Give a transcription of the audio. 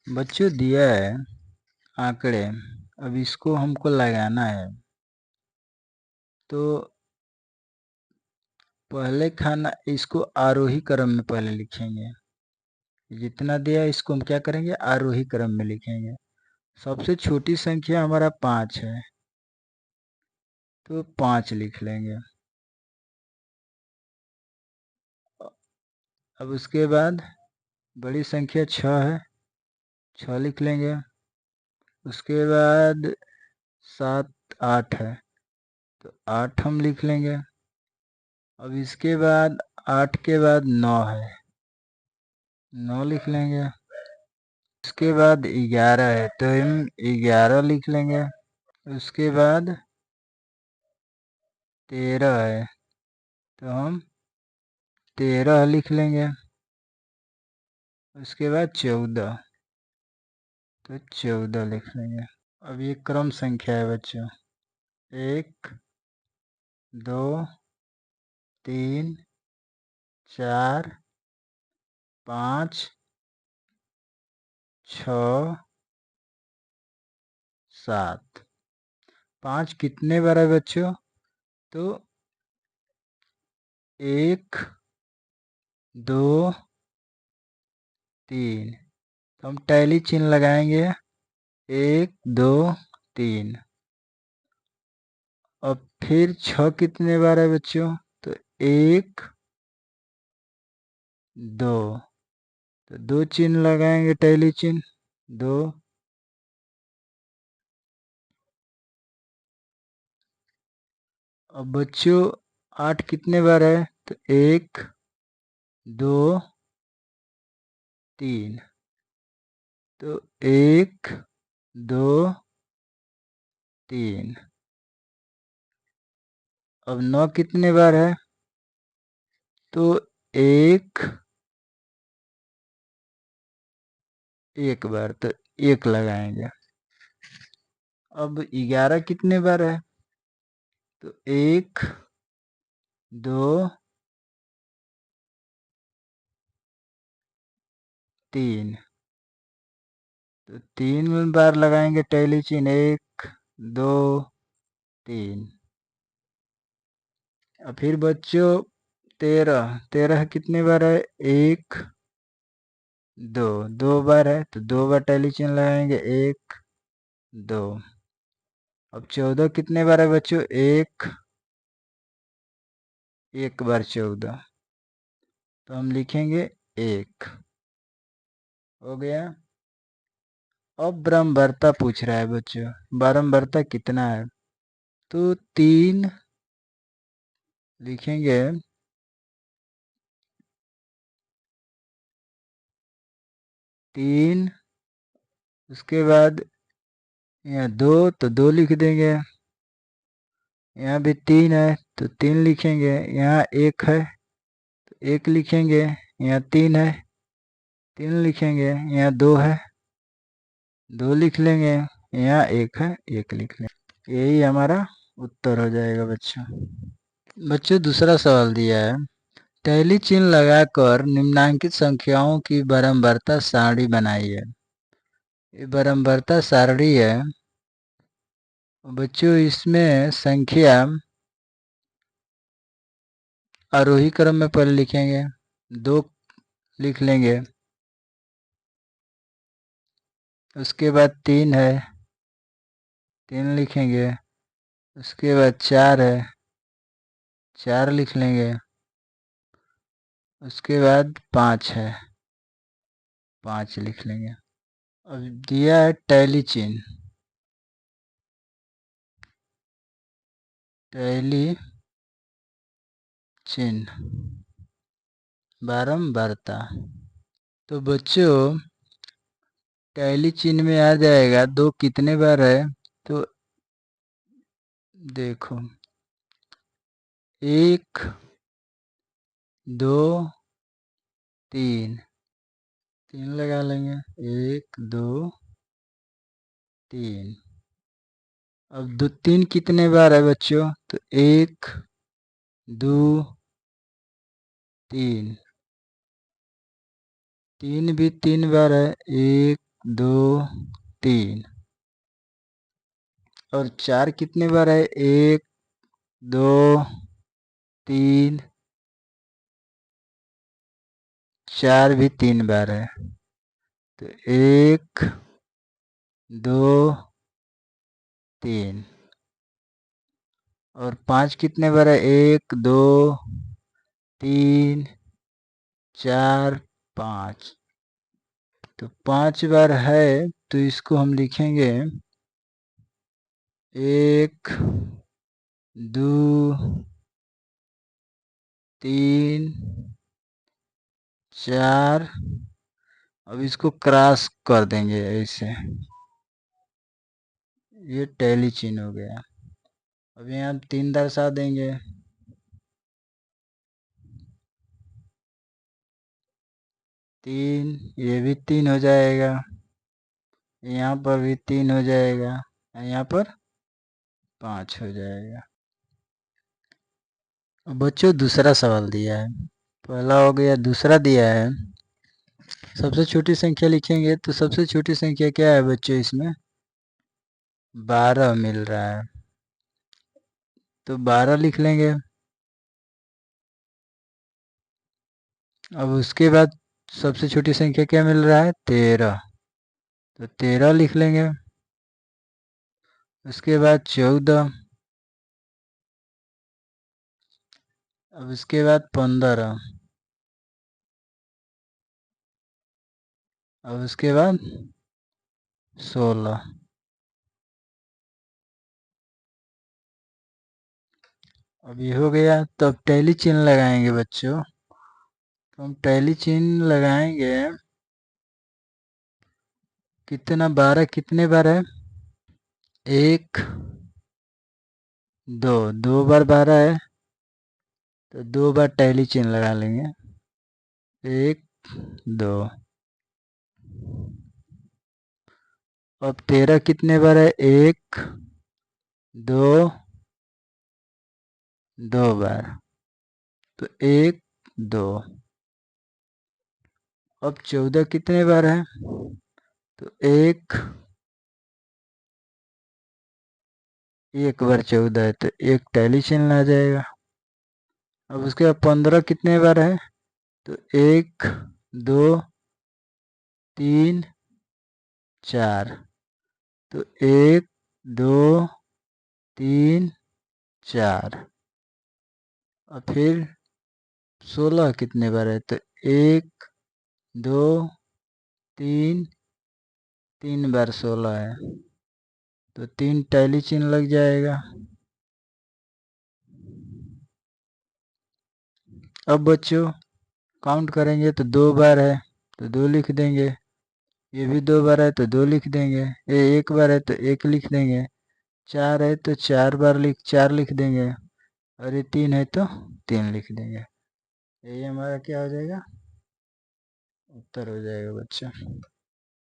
बच्चों दिया है आंकड़े, अब इसको हमको लगाना है। तो पहले खाना इसको आरोही क्रम में पहले लिखेंगे। जितना दिया है इसको हम क्या करेंगे, आरोही क्रम में लिखेंगे। सबसे छोटी संख्या हमारा 5 है, तो 5 लिख लेंगे। अब उसके बाद बड़ी संख्या 6 है, 6 लिख लेंगे। उसके बाद 7 8 है, तो 8 हम लिख लेंगे। अब इसके बाद 8 के बाद 9 है, 9 लिख लेंगे। उसके बाद 11 है, तो हम 11 लिख लेंगे। उसके बाद 13 है, तो हम 13 लिख लेंगे। उसके बाद 14, तो 14 लिख लेंगे। अब ये क्रम संख्या है बच्चों, 1 2 3 4 5 6 7। 5 कितने बार है बच्चों, तो 1 2 3, तो हम टैली चिन्ह लगाएंगे, 1 2 3। अब फिर 6 कितने बार है बच्चों, तो 1 2, तो 2 चिन्ह लगाएंगे, टैली चिन्ह 2। अब बच्चों 8 कितने बार है, तो 1 2 3, तो 1 2 3। अब 9 कितने बार है, तो 1 1 बार, तो 1 लगाएंगे। अब 11 कितने बार है, तो 1 2 3, तो 3 बार लगाएंगे टैली चिन्ह, 1 2 3। और फिर बच्चों 13, 13 कितने बार है, 1 2, 2 बार है, तो 2 बार टैली चिन्ह लगाएंगे, 1 2। अब 14 कितने बार है बच्चों, 1 बार 14, तो हम लिखेंगे 1। हो गया। अब बारंबारता पूछ रहा है बच्चों, बारंबारता कितना है, तो 3 लिखेंगे। 3, उसके बाद यहाँ 2, तो 2 लिख देंगे। यहाँ भी 3 है, तो 3 लिखेंगे। यहाँ 1 है, तो 1 लिखेंगे। यहाँ 3 है, 3 लिखेंगे। यहाँ 2 है, 2 लिख लेंगे। यहाँ 1 है, 1 लिख लेंगे। यही हमारा उत्तर हो जाएगा बच्चों। बच्चों दूसरा सवाल दिया है, टैली चिन्ह लगाकर निम्नांकित संख्याओं की बारंबारता सारणी बनाई है। ये बारंबारता सारणी है बच्चों, इसमें संख्या आरोही क्रम में पहले लिखेंगे, 2 लिख लेंगे। उसके बाद 3 है, 3 लिखेंगे। उसके बाद 4 है, 4 लिख लेंगे। उसके बाद 5 है, 5 लिख लेंगे। अब दिया है टैली चिन्ह, टैली चिन्ह बारंबारता। तो बच्चों टैली चिन्ह में आ जाएगा 2 कितने बार है, तो देखो 1 2 3, 3 लगा लेंगे, 1 2 3। अब 3 कितने बार है बच्चों, तो 1 2 3, 3 भी 3 बार है, 1 2 3। और 4 कितने बार है? 1 2 3 4 भी 3 बार है, तो 1 2 3। और 5 कितने बार है? 1 2 3 4 5। तो 5 बार है, तो इसको हम लिखेंगे 1 2 3 4। अब इसको क्रॉस कर देंगे ऐसे, ये टैली चिन्ह हो गया। अब यहाँ 3 दर्शा देंगे, 3, ये भी 3 हो जाएगा, यहाँ पर भी 3 हो जाएगा, यहाँ पर 5 हो जाएगा। अब बच्चों दूसरा सवाल दिया है, पहला हो गया, दूसरा दिया है। सबसे छोटी संख्या लिखेंगे, तो सबसे छोटी संख्या क्या है बच्चों? इसमें 12 मिल रहा है, तो 12 लिख लेंगे। अब उसके बाद सबसे छोटी संख्या क्या मिल रहा है? 13, तो 13 लिख लेंगे। उसके बाद 14, अब उसके बाद 15, अब उसके बाद 16। अब ये हो गया, तो अब टैली चिन्ह लगाएंगे बच्चों। तो हम टैली चिन्ह लगाएंगे, कितना? 12 कितने बार है? 1 2, 2 बार 12 है, तो 2 बार टैली चिन्ह लगा लेंगे, 1 2। अब 13 कितने बार है? 1 2 2 बार, तो 1 2। अब 14 कितने बार है? तो 1 बार 14 है, तो 1 टैली चिन्ह आ जाएगा। अब उसके बाद 15 कितने बार है? तो 1 2 3 4, तो 1 2 3 4। और फिर 16 कितने बार है? तो 1 2 3 3 बार 16 है, तो 3 टैली चिन्ह लग जाएगा। अब बच्चों काउंट करेंगे, तो 2 बार है तो 2 लिख देंगे, ये भी 2 बार है तो 2 लिख देंगे, ये 1 बार है तो 1 लिख देंगे, 4 है तो 4 लिख देंगे, और ये 3 है तो 3 लिख देंगे। यही हमारा क्या हो जाएगा? उत्तर हो जाएगा बच्चों।